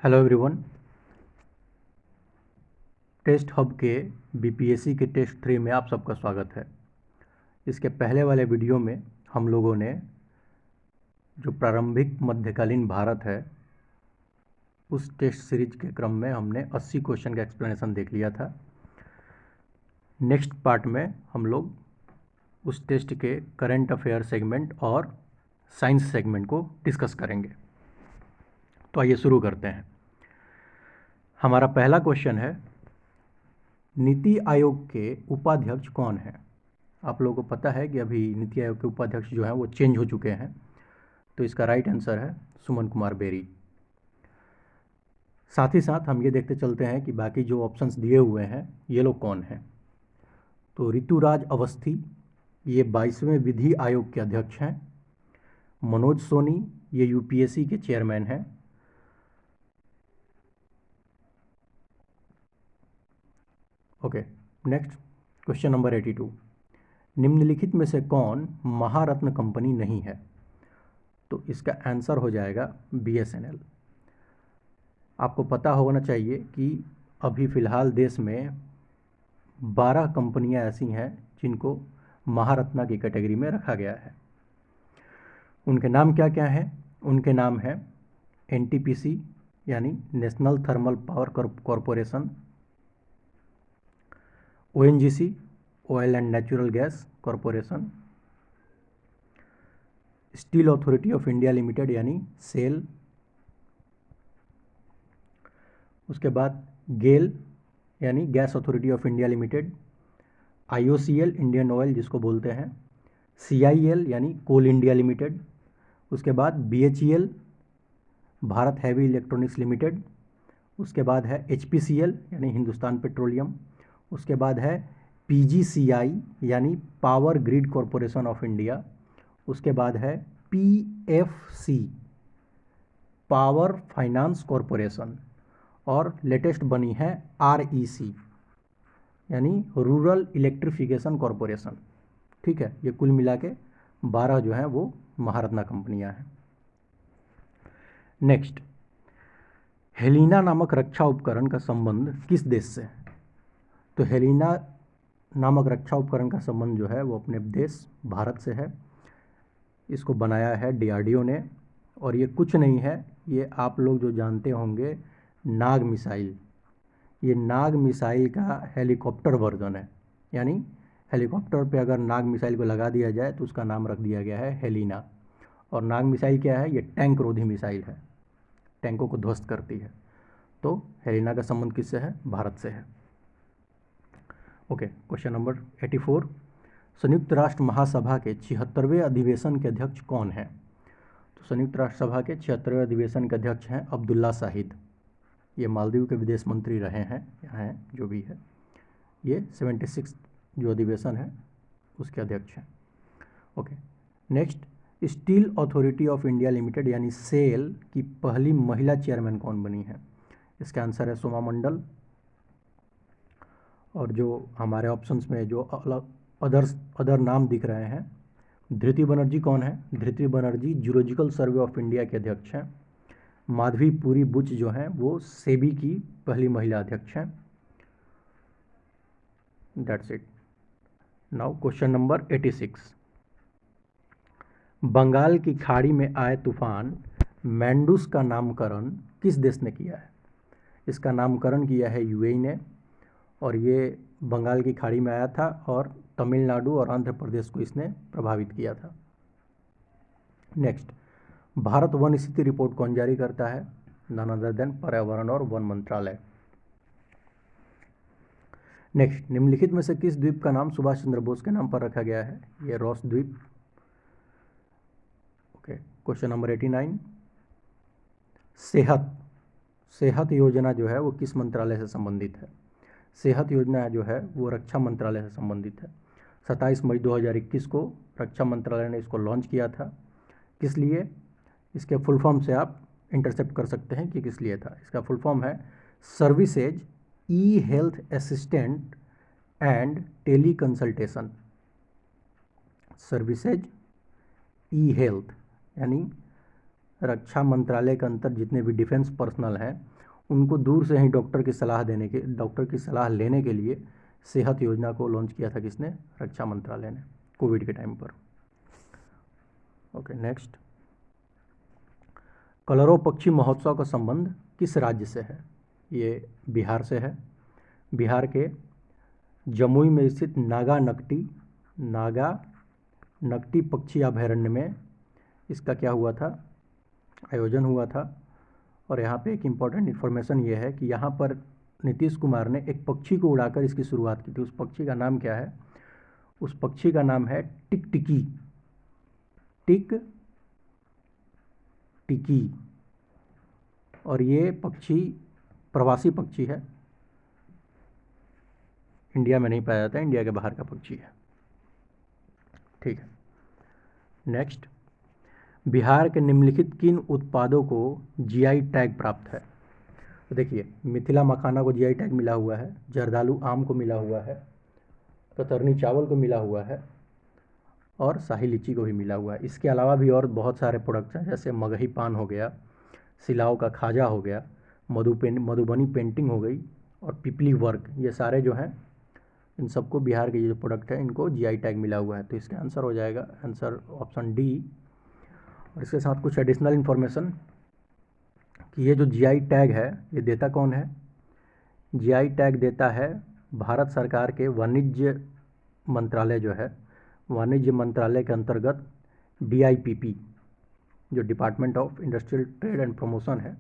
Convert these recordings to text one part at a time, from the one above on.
Hello everyone. Test hub के BPSC के test 3 में आप सबका स्वागत है। इसके पहले वाले वीडियो में हम लोगों ने जो प्रारंभिक मध्यकालीन भारत है उस टेस्ट सीरीज के क्रम में हमने 80 क्वेश्चन का एक्सप्लेनेशन देख लिया था। नेक्स्ट पार्ट में हम लोग उस टेस्ट के करंट अफेयर सेगमेंट और साइंस सेगमेंट को डिस्कस करेंगे। तो आइए शुरू करते हैं। हमारा पहला क्वेश्चन है, नीति आयोग के उपाध्यक्ष कौन है? आप लोगों को पता है कि अभी नीति आयोग के उपाध्यक्ष जो हैं वो चेंज हो चुके हैं, तो इसका राइट आंसर है सुमन कुमार बेरी। साथ ही साथ हम ये देखते चलते हैं कि बाकी जो ऑप्शंस दिए हुए हैं ये लोग कौन हैं। तो ऋतुराज अवस्थी, ये 22वें विधि आयोग के अध्यक्ष हैं। मनोज सोनी, ये यूपीएससी के चेयरमैन हैं। ओके, नेक्स्ट क्वेश्चन नंबर 82, निम्नलिखित में से कौन महारत्न कंपनी नहीं है? तो इसका आंसर हो जाएगा बीएसएनएल। आपको पता होना चाहिए कि अभी फ़िलहाल देश में 12 कंपनियां ऐसी हैं जिनको महारत्ना की कैटेगरी में रखा गया है। उनके नाम क्या क्या हैं? उनके नाम हैं एनटीपीसी यानी national thermal power corporation, ONGC oil and natural gas corporation, steel authority of India limited यानी सेल, उसके बाद गेल यानी gas authority of India limited, IOCL Indian oil जिसको बोलते हैं, सीआईएल यानी कोल इंडिया लिमिटेड, उसके बाद BHEL Bharat heavy electronics limited, उसके बाद है एचपीसीएल यानी हिंदुस्तान पेट्रोलियम, उसके बाद है पीजीसीआई यानी power grid corporation of India, उसके बाद है पीएफसी पावर फाइनेंस कॉरपोरेशन, और लेटेस्ट बनी है आरईसी यानी रूरल इलेक्ट्रिफिकेशन कॉरपोरेशन। ठीक है, ये कुल मिला के 12 जो हैं वो महारत्ना कंपनियां हैं। नेक्स्ट, हेलिना नामक रक्षा उपकरण का संबंध किस देश से है? तो हेलिना नामक रक्षा उपकरण का संबंध जो है वो अपने देश भारत से है। इसको बनाया है डीआरडीओ ने, और ये कुछ नहीं है, ये आप लोग जो जानते होंगे नाग मिसाइल, ये नाग मिसाइल का हेलीकॉप्टर वर्जन है। यानी हेलीकॉप्टर पे अगर नाग मिसाइल को लगा दिया जाए तो उसका नाम रख दिया गया है हेलिना। और नाग मिसाइल क्या है? ये टैंक रोधी मिसाइल है, टैंकों को ध्वस्त करती है। तो हेलिना का संबंध किससे है? भारत से है। ओके, क्वेश्चन नंबर 84, संयुक्त राष्ट्र महासभा के 76वें अधिवेशन के अध्यक्ष कौन हैं? तो संयुक्त राष्ट्र सभा के 76वें अधिवेशन के अध्यक्ष हैं अब्दुल्ला शाहिद। ये मालदीव के विदेश मंत्री रहे हैं, यहाँ हैं जो भी है। ये 76 जो अधिवेशन है उसके अध्यक्ष हैं। Okay, next, steel authority of India limited यानी सेल की पहली महिला चेयरमैन कौन बनी है? इसका आंसर है सोमा मंडल। और जो हमारे ऑप्शंस में जो अदर नाम दिख रहे हैं, धृति बनर्जी कौन है? Dhriti Banerjee zoological survey of India के अध्यक्ष हैं। माधवी पुरी बुच जो हैं वो सेबी की पहली महिला अध्यक्ष हैं। That's it. Now question number 86, Bengal की खाड़ी में आए तूफान मैंडूस का नामकरण किस देश ने किया है? इसका नामकरण किया है यूएई ने, और ये बंगाल की खाड़ी में आया था और तमिलनाडु और आंध्र प्रदेश को इसने प्रभावित किया था। नेक्स्ट, भारत वन स्थिति रिपोर्ट कौन जारी करता है? नन अदर देन पर्यावरण और वन मंत्रालय। नेक्स्ट, निम्नलिखित में से किस द्वीप का नाम सुभाष चंद्र बोस के नाम पर रखा गया है? ये रॉस द्वीप। ओके, क्वेश्चन नंबर 89, सेहत योजना जो है वो किस मंत्रालय से संबंधित है? सेहत योजना जो है वो रक्षा मंत्रालय से संबंधित है। 27 मई 2021 को रक्षा मंत्रालय ने इसको लॉन्च किया था। किस लिए? इसके फुल फॉर्म से आप इंटरसेप्ट कर सकते हैं कि किस लिए था। इसका फुल फॉर्म है services e health assistant and teleconsultation. Services e health यानी रक्षा मंत्रालय के अंतर जितने भी डिफेंस पर्सनल हैं उनको दूर से ही डॉक्टर की सलाह लेने के लिए सेहत योजना को लॉन्च किया था किसने? रक्षा मंत्रालय ने, कोविड के टाइम पर। ओके नेक्स्ट, कलरव पक्षी महोत्सव का संबंध किस राज्य से है? ये बिहार से है। बिहार के जमुई में स्थित नागा नकटी पक्षी अभयारण्य में इसका क्या हुआ था? आयोजन हुआ था। और यहाँ पे एक इम्पॉर्टेंट इन्फॉर्मेशन ये है कि यहाँ पर नीतीश कुमार ने एक पक्षी को उड़ाकर इसकी शुरुआत की थी। उस पक्षी का नाम क्या है? उस पक्षी का नाम है टिकटिकी। और ये पक्षी प्रवासी पक्षी है, इंडिया में नहीं पाया जाता है, इंडिया के बाहर का पक्षी है। ठीक है। नेक्स्ट, बिहार के निम्नलिखित किन उत्पादों को जीआई टैग प्राप्त है? तो देखिए, मिथिला मखाना को जीआई टैग मिला हुआ है, जर्दालू आम को मिला हुआ है, कतरनी चावल को मिला हुआ है और शाही लीची को भी मिला हुआ है। इसके अलावा भी और बहुत सारे प्रोडक्ट्स हैं, जैसे मगही पान हो गया, सिलाव का खाजा हो गया, मधुबनी पेंटिंग हो गई और पिपली वर्क, ये सारे जो हैं इन सबको बिहार के जो प्रोडक्ट है इनको जीआई टैग मिला हुआ है। तो इसका आंसर हो जाएगा आंसर ऑप्शन डी। और इसके साथ कुछ एडिशनल इन्फॉर्मेशन कि ये जो जीआई टैग है ये देता कौन है? जीआई टैग देता है भारत सरकार के वाणिज्य मंत्रालय जो है, वाणिज्य मंत्रालय के अंतर्गत डीआईपीपी, जो department of industrial trade and promotion है,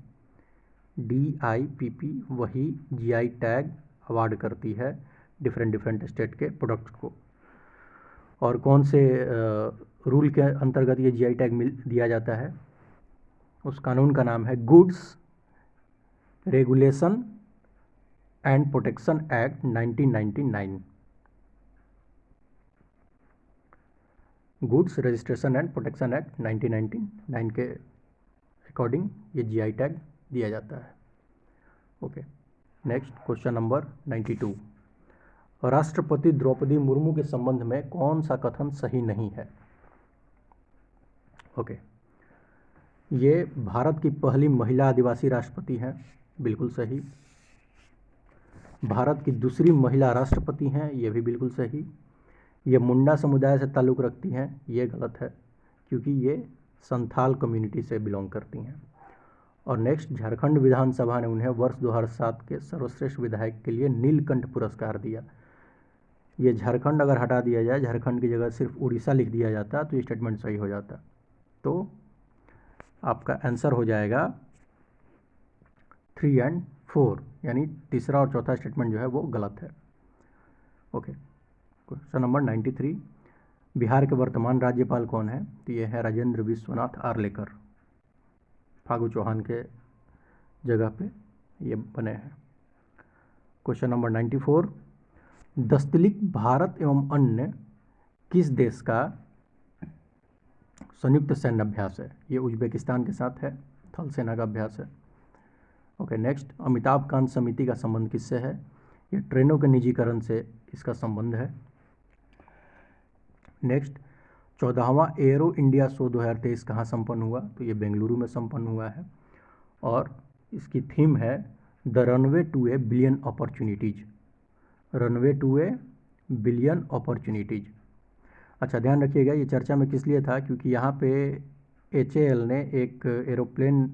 डीआईपीपी वही जीआई टैग अवार्ड करती है डिफरेंट स्टेट के प्रोडक्ट्स को। और कौन से रूल के अंतर्गत ये जीआई टैग दिया जाता है? उस कानून का नाम है goods regulation and protection act 1999। Goods registration and protection act 1999 के अकॉर्डिंग ये जीआई टैग दिया जाता है। ओके नेक्स्ट, क्वेश्चन नंबर 92, राष्ट्रपति द्रौपदी मुर्मू के संबंध में कौन सा कथन सही नहीं है? ओके, ये भारत की पहली महिला आदिवासी राष्ट्रपति हैं, बिल्कुल सही। भारत की दूसरी महिला राष्ट्रपति हैं, ये भी बिल्कुल सही। ये मुंडा समुदाय से ताल्लुक़ रखती हैं, ये गलत है क्योंकि ये संथाल कम्युनिटी से बिलोंग करती हैं। और नेक्स्ट, झारखंड विधानसभा ने उन्हें वर्ष 2007 के सर्वश्रेष्ठ विधायक के लिए नीलकंठ पुरस्कार दिया। ये झारखंड अगर हटा दिया जाए, झारखंड की जगह सिर्फ उड़ीसा लिख दिया जाता तो ये स्टेटमेंट सही हो जाता। तो आपका आंसर हो जाएगा 3 और 4, यानी तीसरा और चौथा स्टेटमेंट जो है वो गलत है। ओके, क्वेश्चन नंबर 93, बिहार के वर्तमान राज्यपाल कौन है? तो ये है राजेंद्र विश्वनाथ आर्लेकर, फागू चौहान के जगह पे ये बने हैं। क्वेश्चन नंबर 94, दस्तलिक भारत एवं अन्य किस देश का संयुक्त सैन्य अभ्यास है? ये उज्बेकिस्तान के साथ है, थल सेना का अभ्यास है। ओके नेक्स्ट, अमिताभ कांत समिति का संबंध किससे है? ये ट्रेनों के निजीकरण से इसका संबंध है। नेक्स्ट, 14वां एरो इंडिया शो 2023 कहाँ संपन्न हुआ? तो ये बेंगलुरु में संपन्न हुआ है और इसकी थीम है the runway to a billion opportunities. Runway to a billion opportunities. अच्छा ध्यान रखिएगा, ये चर्चा में किस लिए था? क्योंकि यहाँ पे HAL ने एक एरोप्लेन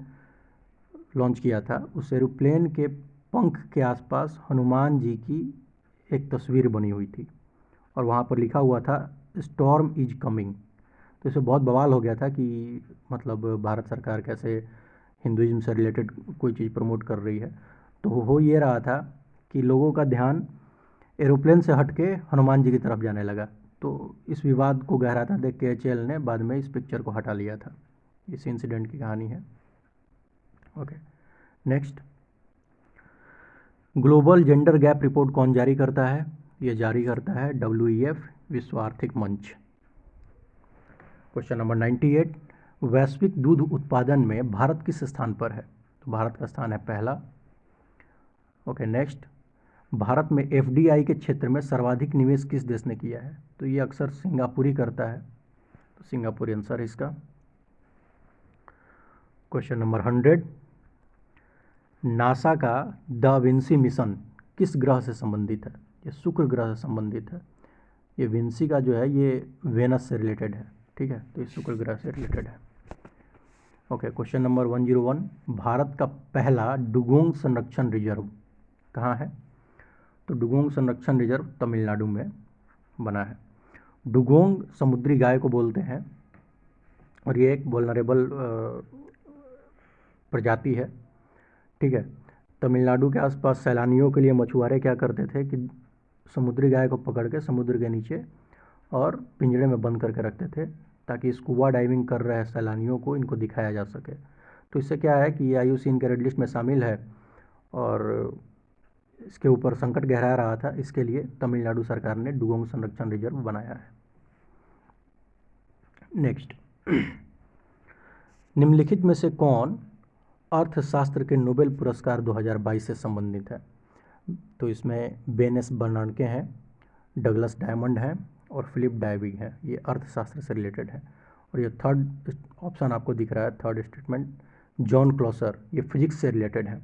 लॉन्च किया था। उस एरोप्लेन के पंख के आसपास हनुमान जी की एक तस्वीर बनी हुई थी और वहाँ पर लिखा हुआ था स्टॉर्म इज कमिंग। तो इसे बहुत बवाल हो गया था कि मतलब भारत सरकार कैसे हिंदुइज्म से रिलेटेड कोई चीज़ प्रमोट कर रही है। तो हो ये रहा था कि लोगों का ध्यान एरोप्लेन से हट के हनुमान जी की तरफ जाने लगा। तो इस विवाद को गहराता देख के HAL ने बाद में इस पिक्चर को हटा लिया था। इस इंसिडेंट की कहानी है। Okay next, global gender gap report कौन जारी करता है? ये जारी करता है WEF, विश्व आर्थिक मंच। क्वेश्चन नंबर 98, वैश्विक दूध उत्पादन में भारत किस स्थान पर है? तो भारत का स्थान है पहला। ओके नेक्स्ट, भारत में FDI के क्षेत्र में सर्वाधिक निवेश किस देश ने किया है? तो ये अक्सर सिंगापुर ही करता है, तो सिंगापुर आंसर है इसका। क्वेश्चन नंबर 100, नासा का दा विंसी मिशन किस ग्रह से संबंधित है? ये शुक्र ग्रह से संबंधित है। ये विंसी का जो है ये वेनस से रिलेटेड है, ठीक है, तो ये शुक्र ग्रह से रिलेटेड है। ओके, क्वेश्चन नंबर 101, भारत का पहला डुगोंग संरक्षण रिजर्व कहाँ है? तो डुगोंग संरक्षण रिजर्व तमिलनाडु में बना है। डुगोंग समुद्री गाय को बोलते हैं और ये एक वल्नरेबल प्रजाति है, ठीक है। तमिलनाडु के आसपास सैलानियों के लिए मछुआरे क्या करते थे कि समुद्री गाय को पकड़ के समुद्र के नीचे और पिंजरे में बंद करके रखते थे ताकि स्कूबा डाइविंग कर रहे सैलानियों को इनको दिखाया जा सके। तो इससे क्या है कि ये IUCN के रेड लिस्ट में शामिल है और इसके ऊपर संकट गहरा रहा था, इसके लिए तमिलनाडु सरकार ने डुगोंग संरक्षण रिजर्व बनाया है। नेक्स्ट, निम्नलिखित में से कौन अर्थशास्त्र के नोबेल पुरस्कार 2022 से संबंधित है? तो इसमें बेनेस बर्नार्डके हैं, डगलस डायमंड हैं और फिलिप डायविग हैं। ये अर्थशास्त्र से रिलेटेड है। और ये थर्ड ऑप्शन आपको दिख रहा है, थर्ड स्टेटमेंट, जॉन क्लॉसर, ये फिजिक्स से रिलेटेड है।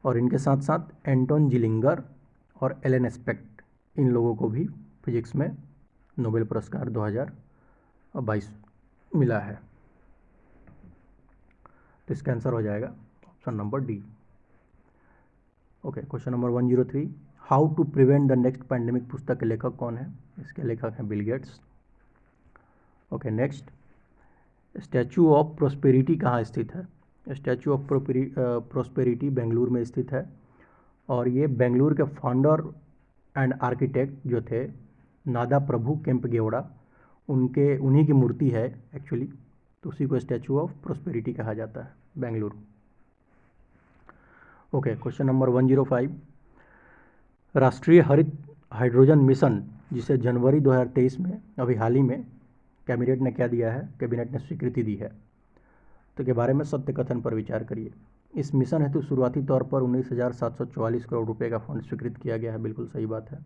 और इनके साथ साथ एंटोन जिलिंगर और एलन एस्पेक्ट, इन लोगों को भी फिजिक्स में नोबेल पुरस्कार 2022 मिला है। तो इसका आंसर हो जाएगा option number D. Okay, question number 103, how to prevent the next pandemic पुस्तक के लेखक कौन है? इसके लेखक हैं Bill Gates. Okay, next, statue of prosperity कहाँ स्थित है? स्टैचू ऑफ प्रोस्पेरिटी बेंगलुरु में स्थित है और ये बेंगलुरु के फाउंडर एंड आर्किटेक्ट जो थे नादा प्रभु केम्पगेवड़ा, उन्हीं की मूर्ति है एक्चुअली, तो उसी को स्टैचू ऑफ प्रोस्पेरिटी कहा जाता है बेंगलुरु। ओके, क्वेश्चन नंबर 105, राष्ट्रीय हरित हाइड्रोजन मिशन जिसे जनवरी 2023 में अभी हाल ही में कैबिनेट ने क्या दिया है? कैबिनेट ने स्वीकृति दी है, तो के बारे में सत्य कथन पर विचार करिए। इस मिशन हेतु शुरुआती तौर पर 19,744 करोड़ रुपए का फंड स्वीकृत किया गया है, बिल्कुल सही बात है।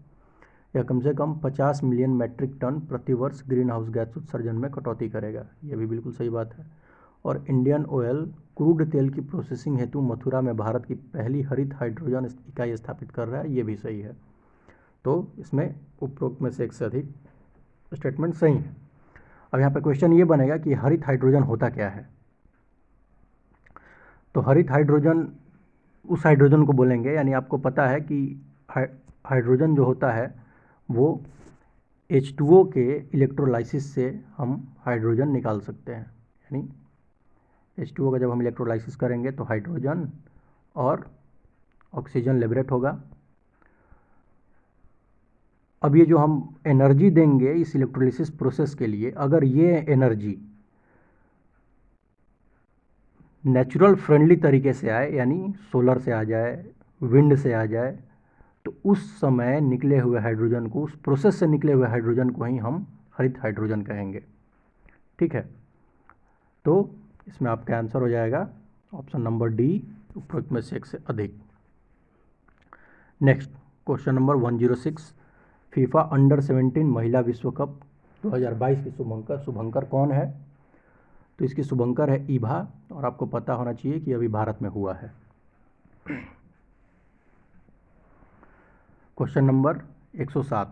यह कम से कम 50 मिलियन मैट्रिक टन प्रति वर्ष ग्रीन हाउस गैस उत्सर्जन में कटौती करेगा, यह भी बिल्कुल सही बात है। और इंडियन ऑयल क्रूड तेल की प्रोसेसिंग हेतु मथुरा में भारत की पहली हरित हाइड्रोजन इकाई स्थापित कर रहा है, ये भी सही है। तो इसमें उपरोक्त में से एक से अधिक स्टेटमेंट सही है। अब यहाँ पे क्वेश्चन ये बनेगा कि हरित हाइड्रोजन होता क्या है? तो हरित हाइड्रोजन उस हाइड्रोजन को बोलेंगे, यानी आपको पता है कि हाइड्रोजन जो होता है वो H2O के इलेक्ट्रोलाइसिस से हम हाइड्रोजन निकाल सकते हैं। यानी H2O का जब हम इलेक्ट्रोलाइसिस करेंगे तो हाइड्रोजन और ऑक्सीजन लिबरेट होगा। अब ये जो हम एनर्जी देंगे इस इलेक्ट्रोलाइसिस प्रोसेस के लिए, अगर ये एनर्जी नेचुरल फ्रेंडली तरीके से आए, यानी सोलर से आ जाए, विंड से आ जाए, तो उस समय निकले हुए हाइड्रोजन को, उस प्रोसेस से निकले हुए हाइड्रोजन को ही हम हरित हाइड्रोजन कहेंगे, ठीक है। तो इसमें आपका आंसर हो जाएगा ऑप्शन नंबर डी, उपरोक्त में से एक से अधिक। Next, question number 106, FIFA under 17 महिला विश्व कप 2022 की शुभंकर कौन है? तो इसकी शुभंकर है ईभा, और आपको पता होना चाहिए कि अभी भारत में हुआ है। क्वेश्चन नंबर 107,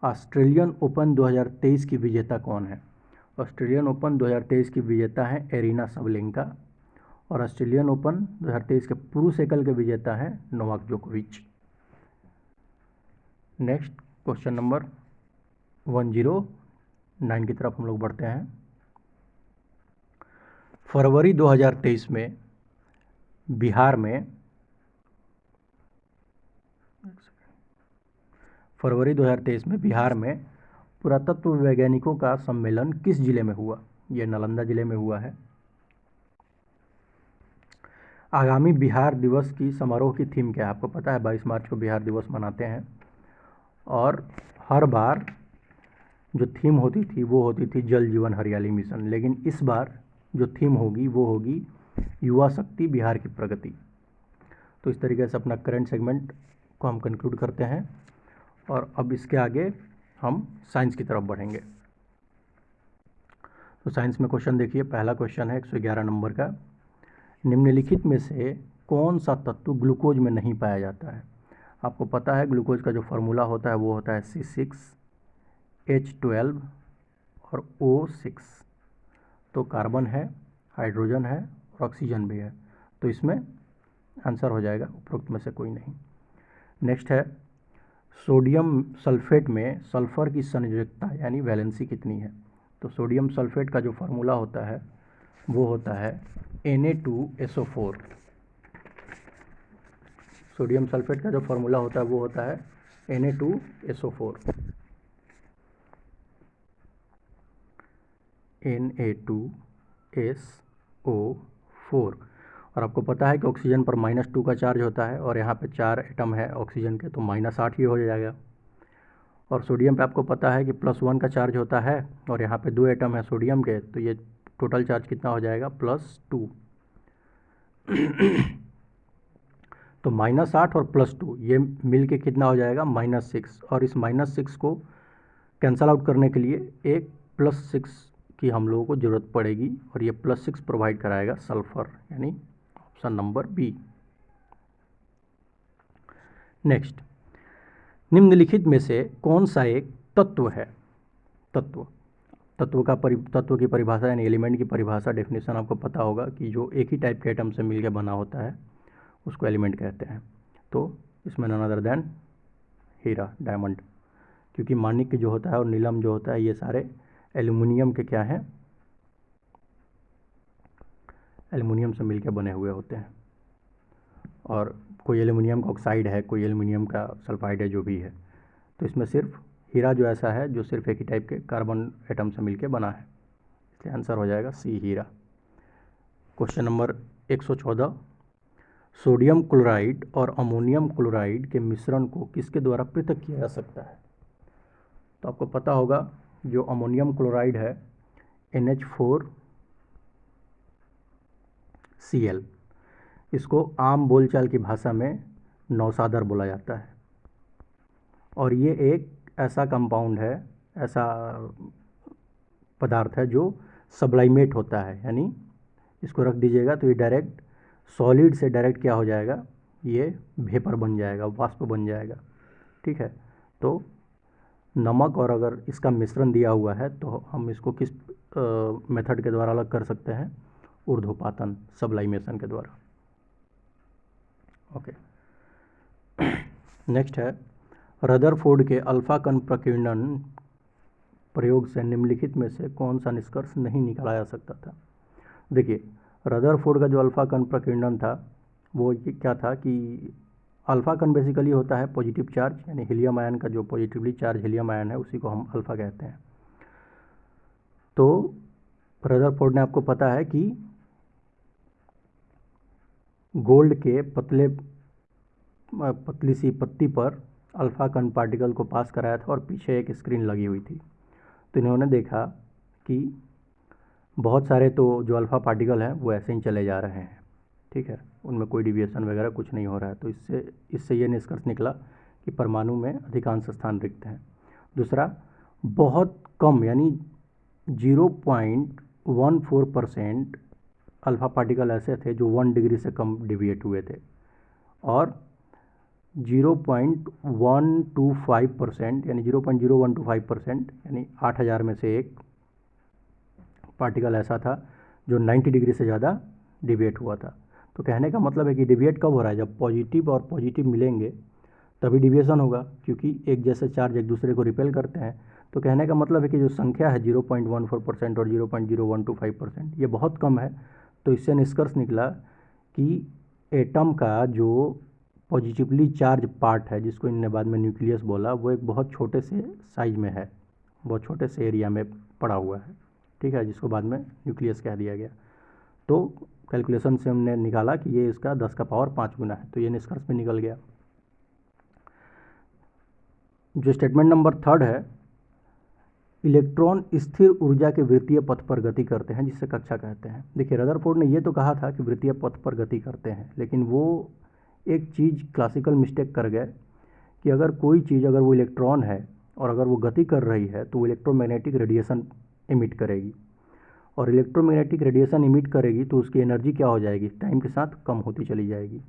ऑस्ट्रेलियन ओपन 2023 की विजेता कौन है? ऑस्ट्रेलियन ओपन 2023 की विजेता है एरिना सबलेंका, और ऑस्ट्रेलियन ओपन 2023 के पुरुष एकल के विजेता हैं नोवाक जोकोविच। नेक्स्ट, क्वेश्चन नंबर 109 की तरफ हम लोग बढ़ते हैं। फरवरी 2023 में बिहार में पुरातत्व वैज्ञानिकों का सम्मेलन किस जिले में हुआ? ये नालंदा जिले में हुआ है। आगामी बिहार दिवस की समारोह की थीम क्या है? आपको पता है 22 मार्च को बिहार दिवस मनाते हैं, और हर बार जो थीम होती थी वो होती थी जल जीवन हरियाली मिशन, लेकिन इस बार जो थीम होगी वो होगी युवा शक्ति बिहार की प्रगति। तो इस तरीके से अपना करंट सेगमेंट को हम कंक्लूड करते हैं, और अब इसके आगे हम साइंस की तरफ बढ़ेंगे। तो साइंस में क्वेश्चन देखिए, पहला क्वेश्चन है 111 नंबर का। निम्नलिखित में से कौन सा तत्व ग्लूकोज में नहीं पाया जाता है? आपको पता है ग्लूकोज का जो फार्मूला होता है वो होता है C6H12 और O6। तो कार्बन है, हाइड्रोजन है और ऑक्सीजन भी है, तो इसमें आंसर हो जाएगा उपरोक्त में से कोई नहीं। नेक्स्ट है, सोडियम सल्फेट में सल्फर की संयोजकता यानी वैलेंसी कितनी है? तो सोडियम सल्फेट का जो फार्मूला होता है वो होता है Na2SO4। सोडियम सल्फेट का जो फार्मूला होता है वो होता है Na2SO4। Na2SO4। और आपको पता है कि ऑक्सीजन पर -2 का चार्ज होता है और यहाँ पे 4 एटम है ऑक्सीजन के, तो -8 ही हो जाएगा। और सोडियम पे आपको पता है कि +1 का चार्ज होता है और यहाँ पे 2 एटम है सोडियम के, तो ये टोटल चार्ज कितना हो जाएगा? +2। तो -8 और +2 ये मिल के कितना हो जाएगा? -6। और इस -6 को कैंसल आउट करने के लिए एक +6 की हम लोगों को ज़रूरत पड़ेगी और ये +6 प्रोवाइड कराएगा सल्फर, यानी ऑप्शन नंबर बी। नेक्स्ट, निम्नलिखित में से कौन सा एक तत्व है? तत्व की परिभाषा यानी एलिमेंट की परिभाषा, डेफिनेशन आपको पता होगा कि जो एक ही टाइप के एटम से मिलकर बना होता है उसको एलिमेंट कहते हैं। तो इसमें नन अदर देन हीरा, डायमंड, क्योंकि माणिक्य जो होता है और नीलम जो होता है ये सारे एल्युमिनियम के क्या हैं? एल्युमिनियम से मिलकर बने हुए होते हैं। और कोई एल्युमिनियम का ऑक्साइड है, कोई एल्युमिनियम का सल्फाइड है, जो भी है। तो इसमें सिर्फ हीरा जो ऐसा है जो सिर्फ एक ही टाइप के कार्बन एटम से मिलकर बना है, इसलिए आंसर हो जाएगा सी, हीरा। क्वेश्चन नंबर 114, सोडियम क्लोराइड और अमोनियम क्लोराइड के मिश्रण को किसके द्वारा पृथक किया जा सकता है? तो आपको पता होगा जो अमोनियम क्लोराइड है NH4Cl, इसको आम बोलचाल की भाषा में नौसादर बोला जाता है। और ये एक ऐसा कंपाउंड है, ऐसा पदार्थ है जो सब्लाइमेट होता है, यानी इसको रख दीजिएगा तो ये डायरेक्ट सॉलिड से डायरेक्ट क्या हो जाएगा? ये वेपर बन जाएगा, वाष्प बन जाएगा। ठीक है, तो नमक और अगर इसका मिश्रण दिया हुआ है तो हम इसको किस मेथड के द्वारा अलग कर सकते हैं? ऊर्ध्वपातन, सब्लाइमेशन के द्वारा। ओके। नेक्स्ट है, रदरफोर्ड के अल्फा कण प्रकीर्णन प्रयोग से निम्नलिखित में से कौन सा निष्कर्ष नहीं निकाला जा सकता था? देखिए, रदरफोर्ड का जो अल्फा कण प्रकीर्णन था वो ये क्या था कि अल्फा कण बेसिकली होता है पॉजिटिव चार्ज, यानी हीलियम आयन का जो पॉजिटिवली चार्ज हीलियम आयन है उसी को हम अल्फा कहते हैं। तो रदरफोर्ड ने, आपको पता है कि गोल्ड के पतली सी पत्ती पर अल्फा कण पार्टिकल को पास कराया था और पीछे एक स्क्रीन लगी हुई थी। तो इन्होंने देखा कि बहुत सारे तो जो अल्फ़ा पार्टिकल हैं वो ऐसे ही चले जा रहे हैं, ठीक है, उनमें कोई डिविएशन वगैरह कुछ नहीं हो रहा है। तो इससे ये निष्कर्ष निकला कि परमाणु में अधिकांश स्थान रिक्त हैं। दूसरा, बहुत कम यानी 0.14% अल्फ़ा पार्टिकल ऐसे थे जो 1 डिग्री से कम डिविएट हुए थे, और 0.125% यानी 0.0125% यानी 8000 में से एक पार्टिकल ऐसा था जो 90 डिग्री से ज़्यादा डिविएट हुआ था। तो कहने का मतलब है कि डिविएट कब हो रहा है? जब पॉजिटिव और पॉजिटिव मिलेंगे तभी डिविएशन होगा, क्योंकि एक जैसे चार्ज एक दूसरे को रिपेल करते हैं। तो कहने का मतलब है कि जो संख्या है 0.14% और 0.0125% ये बहुत कम है। तो इससे निष्कर्ष निकला कि एटम का जो पॉजिटिवली चार्ज पार्ट है, जिसको इनने बाद में न्यूक्लियस बोला, वो एक बहुत छोटे से साइज में है, बहुत छोटे से एरिया में पड़ा हुआ है, ठीक है, जिसको बाद में न्यूक्लियस कह दिया गया। तो कैलकुलेशन से हमने निकाला कि ये इसका 10 का पावर 5 गुना है, तो ये निष्कर्ष में निकल गया। जो स्टेटमेंट नंबर 3 है, इलेक्ट्रॉन स्थिर ऊर्जा के वृत्तीय पथ पर गति करते हैं, जिसे कक्षा कहते हैं। देखिए, रदरफोर्ड ने ये तो कहा था कि वृत्तीय पथ पर गति करते हैं, लेकिन वो एक चीज़ क्लासिकल मिस्टेक कर गए कि अगर कोई चीज़, अगर वो इलेक्ट्रॉन है और अगर वो गति कर रही है तो वो इलेक्ट्रोमैग्नेटिक रेडिएशन इमिट करेगी। और इलेक्ट्रोमैग्नेटिक रेडिएशन इमिट करेगी तो उसकी एनर्जी क्या हो जाएगी, टाइम के साथ कम होती चली जाएगी।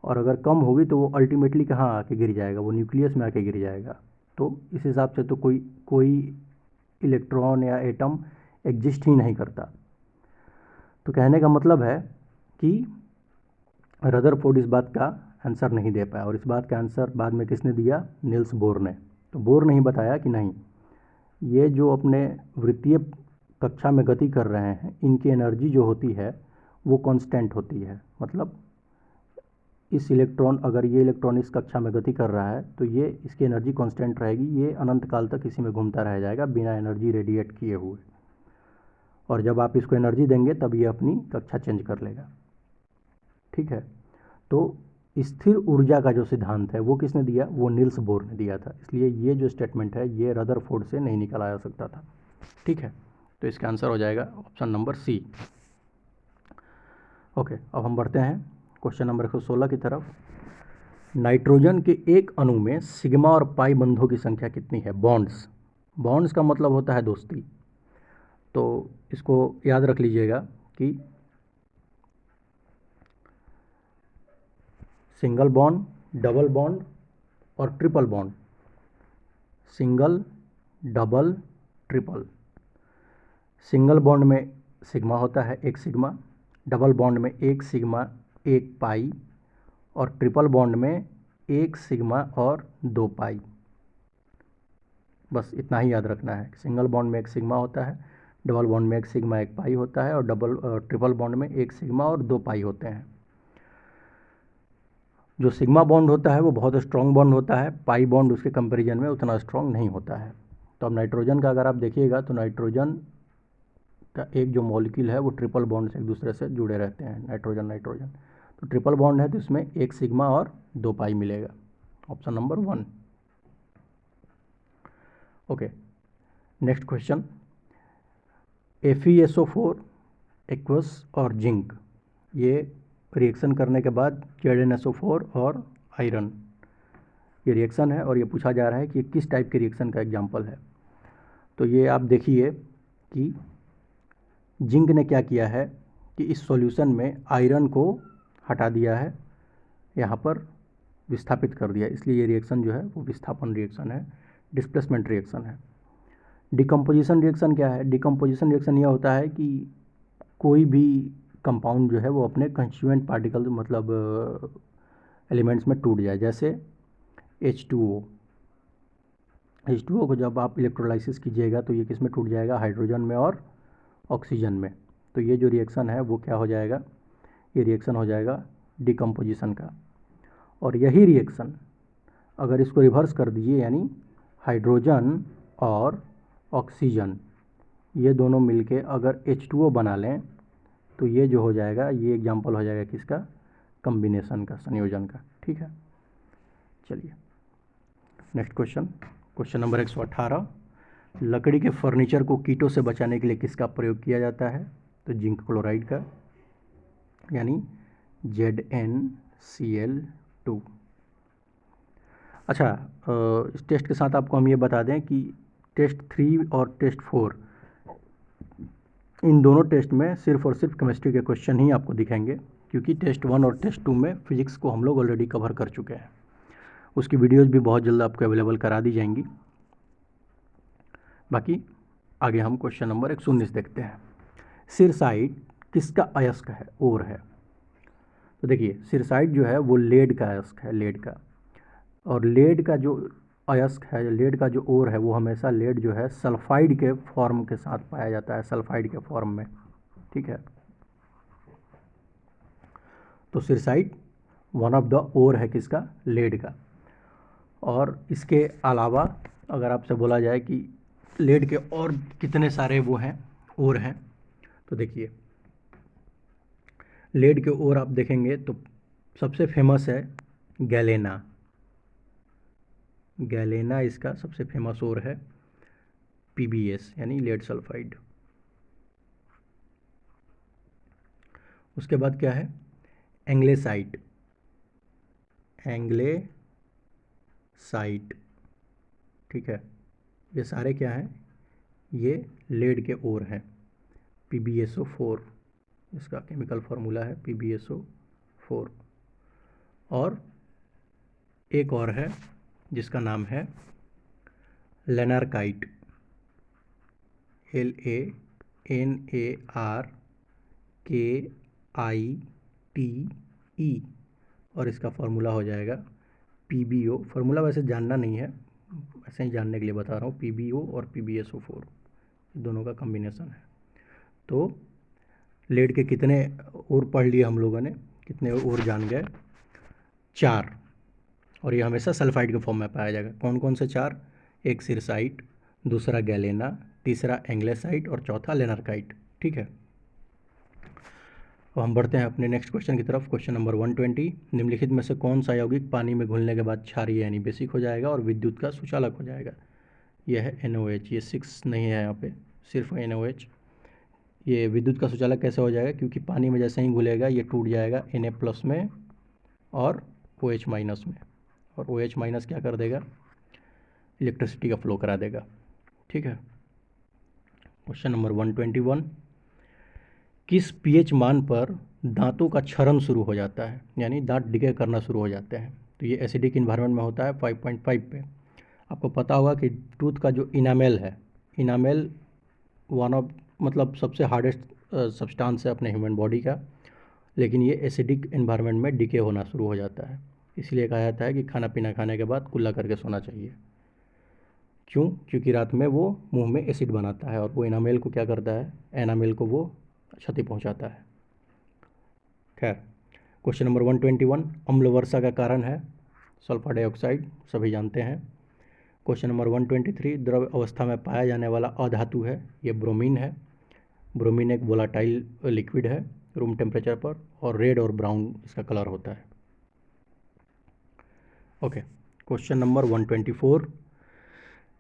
और अगर कम होगी तो वो अल्टीमेटली कहाँ आके गिर जाएगा, वो न्यूक्लियस में आके गिर जाएगा। तो इस हिसाब से तो कोई कोई इलेक्ट्रॉन या एटम एग्जिस्ट ही नहीं करता। तो कहने का मतलब है कि रदरफोर्ड इस बात का आंसर नहीं दे पाया, और इस बात का आंसर बाद में किसने दिया, नील्स बोर ने। तो बोर नहीं बताया कि नहीं, ये जो अपने वृत्तीय कक्षा में गति कर रहे हैं, इनकी एनर्जी जो होती है वो कांस्टेंट होती है। मतलब इस इलेक्ट्रॉन, अगर ये इलेक्ट्रॉन इस कक्षा में गति कर रहा है तो ये इसकी एनर्जी कांस्टेंट रहेगी, ये अनंत काल तक इसी में घूमता रह जाएगा बिना एनर्जी रेडिएट किए हुए। और जब आप इसको एनर्जी देंगे तब ये अपनी कक्षा चेंज कर लेगा। ठीक है, तो स्थिर ऊर्जा का जो सिद्धांत है वो किसने दिया, वो नील्स बोर ने दिया था। इसलिए ये जो स्टेटमेंट है ये रदरफोर्ड से नहीं निकाला जा सकता था। ठीक है, तो इसका आंसर हो जाएगा ऑप्शन नंबर सी। ओके, अब हम बढ़ते हैं क्वेश्चन नंबर 116 की तरफ। नाइट्रोजन के एक अणु में सिग्मा और पाई बंधों की संख्या कितनी है। बॉन्ड्स, बॉन्ड्स का मतलब होता है दोस्ती। तो इसको याद रख लीजिएगा कि सिंगल बॉन्ड, डबल बॉन्ड और triple bond. Single, double, triple. Single bond में सिग्मा होता है, एक सिग्मा। डबल बॉन्ड में एक सिग्मा एक पाई, और ट्रिपल बॉन्ड में एक सिग्मा और दो पाई। बस इतना ही याद रखना है। सिंगल बॉन्ड में एक सिग्मा होता है, डबल बॉन्ड में एक सिग्मा एक पाई होता है, और ट्रिपल बॉन्ड में एक सिग्मा और दो पाई होते हैं। जो सिग्मा बॉन्ड होता है वो बहुत स्ट्रॉन्ग बॉन्ड होता है, पाई बॉन्ड उसके कंपैरिजन में उतना स्ट्रॉन्ग नहीं होता है। तो अब नाइट्रोजन का अगर आप देखिएगा तो नाइट्रोजन का एक जो मॉलिक्यूल है वो ट्रिपल बॉन्ड से एक दूसरे से जुड़े रहते हैं, नाइट्रोजन नाइट्रोजन। तो ट्रिपल बॉन्ड है तो इसमें एक सिग्मा और दो पाई मिलेगा, option number 1। Okay, next question. FeSO4 aqueous और जिंक, ये रिएक्शन करने के बाद ZnSO4 और आयरन, ये रिएक्शन है और ये पूछा जा रहा है कि ये किस टाइप के रिएक्शन का एग्जाम्पल है। तो ये आप देखिए कि जिंक ने क्या किया है कि इस सॉल्यूशन में आयरन को हटा दिया है, यहाँ पर विस्थापित कर दिया, इसलिए ये रिएक्शन जो है वो विस्थापन रिएक्शन है, डिस्प्लेसमेंट रिएक्शन है। डिकम्पोजिशन रिएक्शन क्या है, डिकम्पोजिशन रिएक्शन यह होता है कि कोई भी कंपाउंड जो है वो अपने कंस्टिट्यूएंट पार्टिकल मतलब एलिमेंट्स में टूट जाए। जैसे H2O, H2O को जब आप इलेक्ट्रोलाइसिस कीजिएगा तो ये किस में टूट जाएगा, हाइड्रोजन में और ऑक्सीजन में। तो ये जो रिएक्शन है वो क्या हो जाएगा, ये रिएक्शन हो जाएगा डिकम्पोजिशन का। और यही रिएक्शन अगर इसको रिवर्स कर दीजिए, यानी हाइड्रोजन और ऑक्सीजन ये दोनों मिलके अगर H2O बना लें तो ये जो हो जाएगा, ये एग्जाम्पल हो जाएगा किसका, कम्बिनेशन का, संयोजन का। ठीक है, चलिए नेक्स्ट क्वेश्चन, क्वेश्चन नंबर 118। लकड़ी के फर्नीचर को कीटों से बचाने के लिए किसका प्रयोग किया जाता है। तो जिंक क्लोराइड का, यानी ZnCl2। अच्छा, इस टेस्ट के साथ आपको हम ये बता दें कि टेस्ट 3 और टेस्ट 4, इन दोनों टेस्ट में सिर्फ और सिर्फ केमिस्ट्री के क्वेश्चन ही आपको दिखेंगे, क्योंकि टेस्ट 1 और टेस्ट 2 में फिजिक्स को हम लोग ऑलरेडी कवर कर चुके हैं। उसकी वीडियोज़ भी बहुत जल्द आपको अवेलेबल करा दी जाएंगी। बाकी आगे हम क्वेश्चन नंबर 119 देखते हैं। सिरसाइट किसका अयस्क है, ओर है। तो देखिए सिरसाइट जो है वो लेड का अयस्क है, लेड का। और लेड का जो अयस्क है, लेड का जो ओर है वो हमेशा लेड जो है सल्फाइड के फॉर्म के साथ पाया जाता है, सल्फाइड के फॉर्म में। ठीक है, तो सिरसाइट वन ऑफ द ओर है किसका, लेड का। और इसके अलावा अगर आपसे बोला जाए कि लेड के और कितने सारे वो हैं, ओर हैं, तो देखिए लेड के ओर आप देखेंगे तो सबसे फेमस है गैलेना। गैलेना इसका सबसे फेमस ओर है, PbS यानी लेड सल्फाइड। उसके बाद क्या है, एंग्लेसाइट, एंग्लेसाइट। ठीक है, ये सारे क्या हैं, ये लेड के ओर हैं। PbSO4 इसका केमिकल फार्मूला है PbSO4। और एक और है जिसका नाम है लेनार्काइट, LANARKITE, और इसका फार्मूला हो जाएगा PbO। फार्मूला वैसे जानना नहीं है, ऐसे ही जानने के लिए बता रहा हूँ। PbO और PbSO4 दोनों का कॉम्बिनेशन है। तो लेड के कितने और पढ़ लिए हम लोगों ने, कितने और जान गए? 4। और ये हमेशा सल्फाइड के फॉर्म में पाया जाएगा। कौन कौन से 4? एक सिरसाइट, दूसरा गैलेना, तीसरा एंग्लेसाइट और चौथा लेनार्काइट। ठीक है, तो हम बढ़ते हैं अपने नेक्स्ट क्वेश्चन की तरफ। क्वेश्चन नंबर 120, निम्नलिखित में से कौन सा यौगिक पानी में घुलने के बाद क्षारीय यानी बेसिक हो जाएगा और विद्युत का सुचालक हो जाएगा? यह है NOH। ये 6 नहीं है यहाँ पे, सिर्फ NOH। ये विद्युत का सुचालक कैसे हो जाएगा? क्योंकि पानी में जैसे ही घुलेगा ये टूट जाएगा Na+ में और OH- में, और OH- क्या कर देगा? इलेक्ट्रिसिटी का फ्लो करा देगा। ठीक है, क्वेश्चन नंबर 121, किस pH मान पर दांतों का क्षरण शुरू हो जाता है, यानी दांत डिके करना शुरू हो जाते हैं? तो ये एसिडिक इन्वायरमेंट में होता है 5.5 पे। आपको पता होगा कि टूथ का जो इनामेल है, इनामेल वन ऑफ मतलब सबसे हार्डेस्ट सब्सटेंस है अपने ह्यूमन बॉडी का, लेकिन ये एसिडिक इन्वायरमेंट में डिके होना शुरू हो जाता है। इसलिए कहा जाता है कि खाना पीना खाने के बाद कुल्ला करके सोना चाहिए। क्यों? क्योंकि रात में वो मुंह में एसिड बनाता है और वो एनामेल को क्या करता है? एनामेल को वो क्षति पहुंचाता है। खैर, क्वेश्चन नंबर 121, अम्ल वर्षा का कारण है सल्फर डाइऑक्साइड, सभी जानते हैं। क्वेश्चन नंबर 123, द्रव अवस्था में पाया जाने वाला अधातु है, ये ब्रोमीन है। ब्रोमीन एक वोलाटाइल लिक्विड है रूम टेम्परेचर पर, और रेड और ब्राउन इसका कलर होता है। ओके, क्वेश्चन नंबर 124,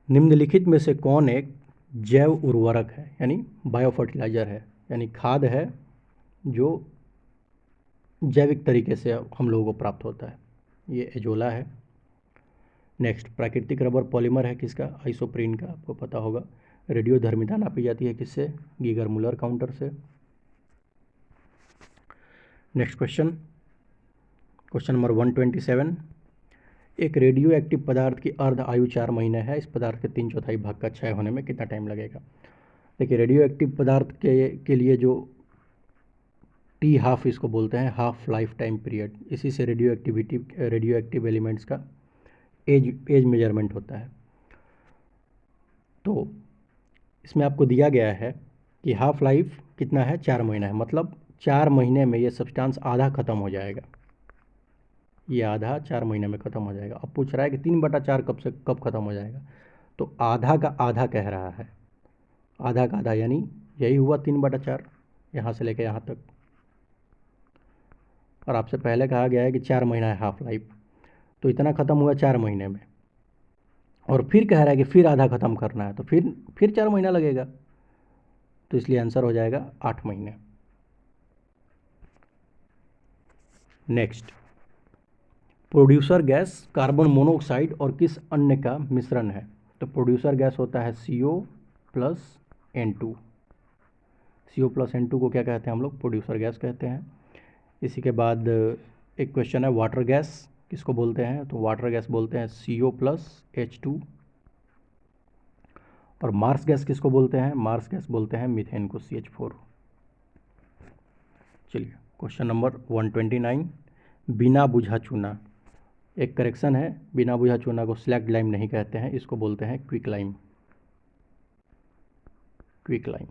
निम्नलिखित में से कौन एक जैव उर्वरक है, यानी बायो फर्टिलाइजर है, यानी खाद है जो जैविक तरीके से हम लोगों को प्राप्त होता है? ये एजोला है। नेक्स्ट, प्राकृतिक रबर पॉलीमर है किसका? आइसोप्रीन का, आपको पता होगा। रेडियोधर्मिता नापी जाती है किससे? गीगर मुलर काउंटर से। नेक्स्ट क्वेश्चन, क्वेश्चन नंबर 127, एक रेडियो एक्टिव पदार्थ की अर्ध आयु 4 महीने है, इस पदार्थ के 3/4 भाग का क्षय होने में कितना टाइम लगेगा? देखिए, रेडियो एक्टिव पदार्थ के लिए जो T½ इसको बोलते हैं, हाफ लाइफ टाइम पीरियड, इसी से रेडियो एक्टिव एलिमेंट्स का एज मेजरमेंट होता है। तो इसमें आपको दिया गया है कि हाफ लाइफ कितना है? 4 महीना है, मतलब 4 महीने में ये सब्सटेंस आधा ख़त्म हो जाएगा। ये आधा 4 महीने में ख़त्म हो जाएगा। अब पूछ रहा है कि 3/4 कब ख़त्म हो जाएगा? तो आधा का आधा कह रहा है, आधा का आधा, यानी यही हुआ 3/4 यहाँ से लेकर यहाँ तक। और आपसे पहले कहा गया है कि 4 महीना है हाफ लाइफ, तो इतना ख़त्म हुआ 4 महीने में। और फिर कह रहा है कि फिर आधा ख़त्म करना है, तो फिर 4 महीना लगेगा, तो इसलिए आंसर हो जाएगा 8 महीने। Next, producer gas carbon monoxide और किस अन्य का मिश्रण है? तो प्रोड्यूसर गैस होता है CO+N2। CO+N2 को क्या कहते हैं हम लोग? प्रोड्यूसर गैस कहते हैं। इसी के बाद एक क्वेश्चन है, वाटर गैस किसको बोलते हैं? तो वाटर गैस बोलते हैं CO+H2। और मार्स गैस किसको बोलते हैं? मार्स गैस बोलते हैं मीथेन को, CH4। चलिए, क्वेश्चन नंबर 129, बिना बुझा चूना, एक करेक्शन है, बिना बुझा चूना को स्लैग्ड लाइम नहीं कहते हैं, इसको बोलते हैं क्विक लाइम। Quick lime.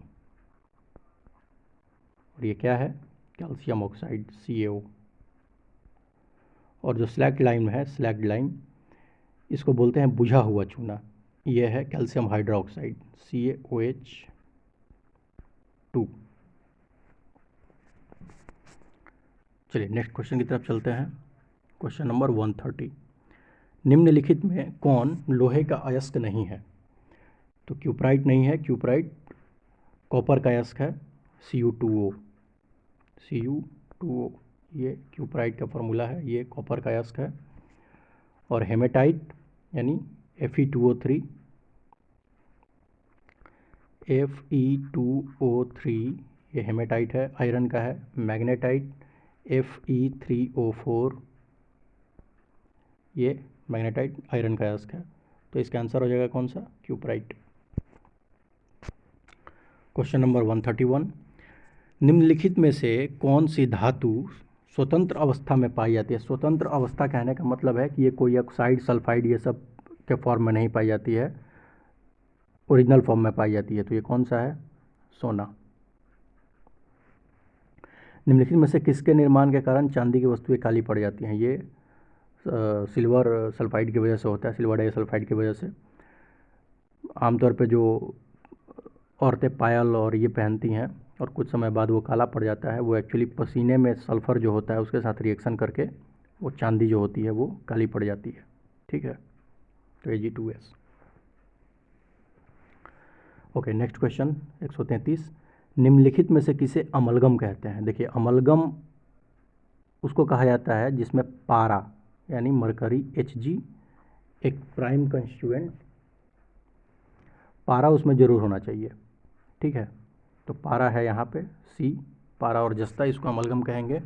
और ये क्या है? Calcium oxide, CaO। और जो स्लैग्ड लाइम है, स्लैग्ड लाइम, इसको बोलते हैं बुझा हुआ चूना, ये है कैल्शियम हाइड्रोक्साइड, CaOH2। चलिए नेक्स्ट क्वेश्चन की तरफ चलते हैं। क्वेश्चन नंबर 130, निम्नलिखित में कौन लोहे का अयस्क नहीं है? तो क्यूप्राइट नहीं है, क्यूप्राइट कॉपर का अयस्क है, Cu2O। ये क्यूप्राइट का फॉर्मूला है, ये कॉपर का अयस्क है। और हेमेटाइट यानी Fe2O3, Fe2O3 ये हेमेटाइट है, आयरन का है। मैग्नेटाइट Fe3O4 ये मैग्नेटाइट आयरन का अयस्क है। तो इसका आंसर हो जाएगा कौन सा? क्यूपराइट। क्वेश्चन नंबर 131, निम्नलिखित में से कौन सी धातु स्वतंत्र अवस्था में पाई जाती है? स्वतंत्र अवस्था कहने का मतलब है कि ये कोई ऑक्साइड, सल्फाइड ये सब के फॉर्म में नहीं पाई जाती है, ओरिजिनल फॉर्म में पाई जाती है। तो ये कौन सा है? सोना। निम्नलिखित में से किसके निर्माण के कारण चांदी की वस्तुएं काली पड़ जाती हैं? ये सिल्वर सल्फाइड की वजह से होता है, सिल्वर डाइसल्फाइड की वजह से। आमतौर पे जो औरतें पायल और ये पहनती हैं और कुछ समय बाद वो काला पड़ जाता है, वो एक्चुअली पसीने में सल्फ़र जो होता है उसके साथ रिएक्शन करके वो चांदी जो होती है वो काली पड़ जाती है। ठीक है, तो Ag2S। ओके, नेक्स्ट क्वेश्चन 133, निम्नलिखित में से किसे अमलगम कहते हैं? देखिए, अमलगम उसको कहा जाता है जिसमें पारा यानी मरकरी Hg एक प्राइम कंस्टिट्यूएंट, पारा उसमें ज़रूर होना चाहिए। ठीक है, तो पारा है यहाँ पे C, पारा और जस्ता, इसको अमलगम कहेंगे।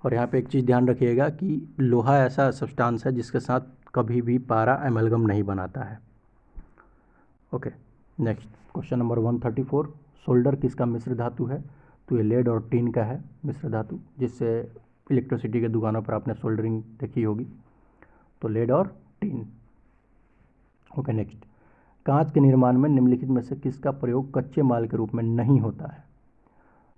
और यहाँ पे एक चीज़ ध्यान रखिएगा कि लोहा ऐसा सब्सटेंस है जिसके साथ कभी भी पारा अमलगम नहीं बनाता है। Okay, next question number 134, solder किसका मिश्र धातु है? तो ये लेड और टीन का है मिश्र धातु, जिससे इलेक्ट्रिसिटी के दुकानों पर आपने सोल्डरिंग देखी होगी। तो लेड और टीन। ओके, नेक्स्ट, कांच के निर्माण में निम्नलिखित में से किसका प्रयोग कच्चे माल के रूप में नहीं होता है?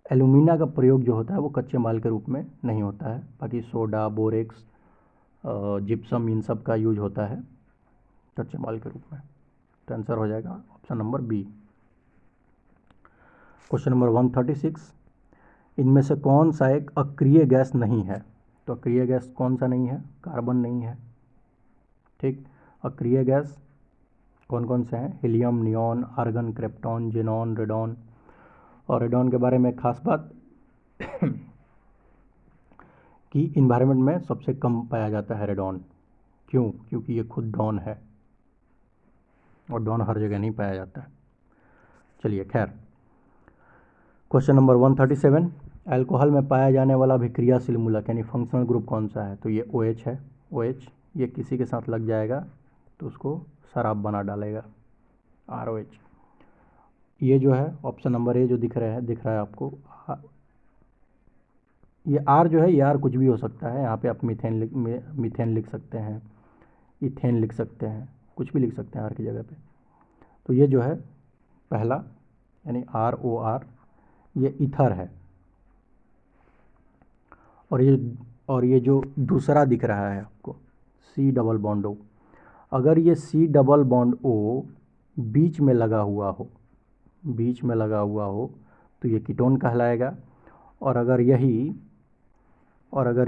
एल्यूमिना का प्रयोग जो होता है वो कच्चे माल के रूप में नहीं होता है, बाकी सोडा, बोरेक्स, जिप्सम इन सब का यूज होता है कच्चे माल के रूप में। तो आंसर हो जाएगा option number B. Question number 136, इनमें से कौन सा एक अक्रिय गैस नहीं है? तो अक्रिय गैस कौन सा नहीं है? कार्बन नहीं है। ठीक, अक्रिय गैस कौन कौन से हैं? Helium, neon, argon, krypton, xenon, radon. और रेडॉन के बारे में एक खास बात कि इन्वायरमेंट में सबसे कम पाया जाता है रेडॉन। क्यों? क्योंकि ये खुद डॉन है और डॉन हर जगह नहीं पाया जाता है। चलिए, खैर, क्वेश्चन नंबर 137, अल्कोहल में पाया जाने वाला अभिक्रियाशील मूलक यानी फंक्शनल ग्रुप कौन सा है? तो ये OH है। OH ये किसी के साथ लग जाएगा तो उसको शराब बना डालेगा, ROH। ये जो है ऑप्शन नंबर ए जो दिख रहा है आपको, ये R जो है ये R कुछ भी हो सकता है। यहाँ पे आप मीथेन लिख सकते हैं, इथेन लिख सकते हैं, कुछ भी लिख सकते हैं R की जगह पे। तो ये जो है पहला यानी ROR ये ईथर है। और ये जो दूसरा दिख रहा है आपको C डबल बॉन्ड O, अगर ये C डबल बॉन्ड O बीच में लगा हुआ हो तो ये कीटोन कहलाएगा। और अगर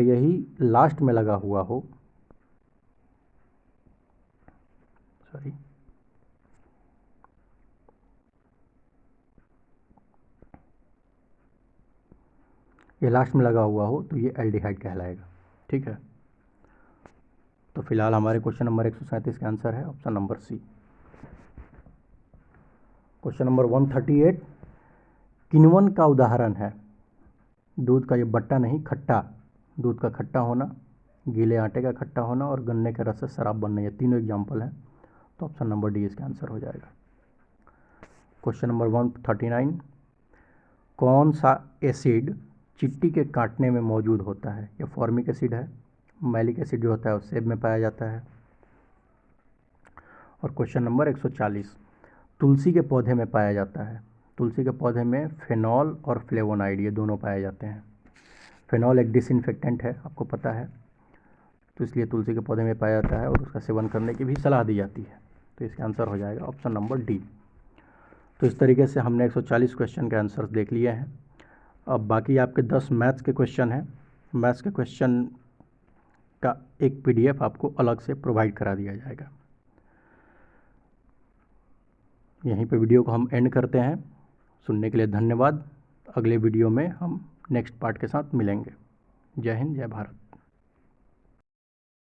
यही लास्ट में लगा हुआ हो, सॉरी, ये लास्ट में लगा हुआ हो तो ये एल्डिहाइड कहलाएगा। ठीक है, तो फिलहाल हमारे क्वेश्चन नंबर 137 का आंसर है option number C. Question number 138, किण्वन का उदाहरण है? दूध का ये बट्टा नहीं, खट्टा, दूध का खट्टा होना, गीले आटे का खट्टा होना और गन्ने के रस से शराब बनना, ये तीनों एग्जाम्पल हैं। तो ऑप्शन नंबर डी इसका आंसर हो जाएगा। क्वेश्चन नंबर 139, कौन सा एसिड चिट्टी के काटने में मौजूद होता है? ये फॉर्मिक एसिड है। मैलिक एसिड जो होता है वो सेब में पाया जाता है। और क्वेश्चन नंबर 140, तुलसी के पौधे में पाया जाता है? तुलसी के पौधे में फेनॉल और फ्लेवोनाइड ये दोनों पाए जाते हैं। फेनॉल एक डिसइंफेक्टेंट है, आपको पता है, तो इसलिए तुलसी के पौधे में पाया जाता है और उसका सेवन करने की भी सलाह दी जाती है। तो इसका आंसर हो जाएगा ऑप्शन नंबर डी। तो इस तरीके से हमने 140 क्वेश्चन के आंसर्स देख लिए हैं। अब बाकी आपके 10 मैथ्स के क्वेश्चन हैं। मैथ्स के क्वेश्चन का एक PDF आपको अलग से प्रोवाइड करा दिया जाएगा। यहीं पे वीडियो को हम एंड करते हैं। सुनने के लिए धन्यवाद। अगले वीडियो में हम नेक्स्ट पार्ट के साथ मिलेंगे। जय हिंद, जय भारत।